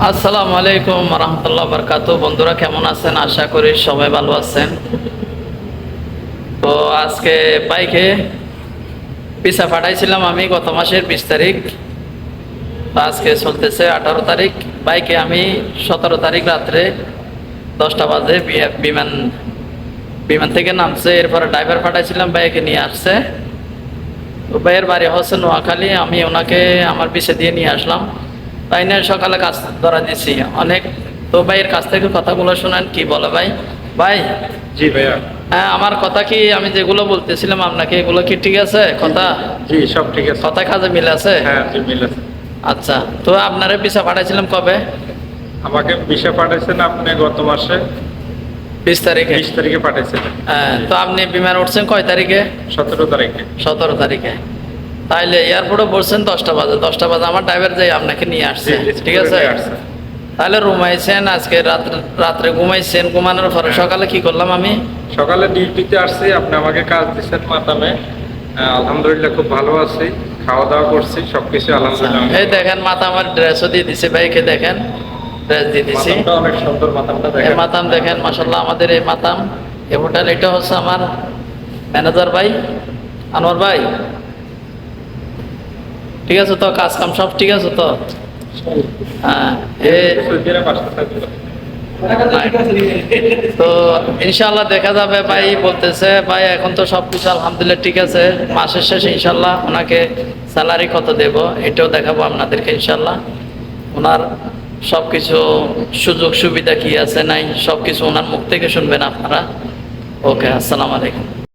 আসসালামু আলাইকুম রহমতুল্লাহ বরকাতু। বন্ধুরা কেমন আছেন? আশা করি সবাই ভালো আছেন। তো আজকে বাইকে পিসা পাঠাইছিলাম আমি গত মাসের 20 তারিখ। তো আজকে চলতেছে 18 তারিখ। বাইকে আমি 17 তারিখ রাত্রে 10টা বাজে বিমান বিমান থেকে নামছে। এরপরে ড্রাইভার পাঠাইছিলাম, বাইকে নিয়ে আসছে। তো ভাইয়ের বাড়ি হচ্ছে নোয়াখালী। আমি ওনাকে আমার পিছে দিয়ে নিয়ে আসলাম। তাই না, সকালে কাজ ধরা দিছি অনেক। তো ভাইয়ের কাছ থেকে কথাগুলো শোনেন কি বলে ভাই। ভাই জি ভাইয়া। হ্যাঁ, আমার কথা কি, আমি যেগুলো বলতেছিলাম আপনাকে, এগুলো কি ঠিক আছে? কথা জি সব ঠিক আছে। কথা কাজে মিল আছে? হ্যাঁ জি মিল আছে। আচ্ছা, তো আপনারা পিছা পাঠাইছিলাম কবে? আমাকে ভিসা পাঠাইছেন আপনি গত মাসে 20 তারিখে। 20 তারিখে পাঠাইছিলেন। হ্যাঁ, তো আপনি বিমান উঠছেন কয় তারিখে? 17 তারিখে। 17 তারিখে। তাইলে এয়ারপোর্টে বলছেন 10টা বাজে। 10টা বাজে আমার ড্রাইভার যাই আপনাকে নিয়ে আসছে, ঠিক আছে? তাহলে রুমাইছেন আজকে রাত্রে ঘুমাইছেন। ঘুমানোর পরে সকালে কি করলাম আমি? সকালে ডিউটিতে আসছি, আপনি আমাকে কাজ দিচ্ছেন মাতামে। আলহামদুলিল্লাহ খুব ভালো আছি, খাওয়া দাওয়া করছি সবকিছু আলহামদুলিল্লাহ। এই দেখেন, মাথা আমার ড্রেসও দিয়ে দিছে ভাইকে, দেখেন ড্রেস দিয়ে দিছি। মাতামটা অনেক সুন্দর, মাতামটা এই দেখেন। মাতাম দেখেন, মাসাল্লাহ আমাদের এই মাতাম এই হোটেল। এটা হচ্ছে আমার ম্যানেজার ভাই, আনোয়ার ভাই। ঠিক আছে তো? কাজ কাম সব ঠিক আছে তো? হ্যাঁ। তো ইনশাল্লাহ দেখা যাবে। ভাই বলতেছে ভাই এখন তো সবকিছু আলহামদুলিল্লাহ ঠিক আছে, মাসের শেষে ইনশাল্লাহ ওনাকে স্যালারি কত দেব এটাও দেখাবো আপনাদেরকে ইনশাল্লাহ। ওনার সবকিছু সুযোগ সুবিধা কি আছে নাই সবকিছু ওনার মুখ থেকে শুনবেন আপনারা। ওকে, আসসালামু আলাইকুম।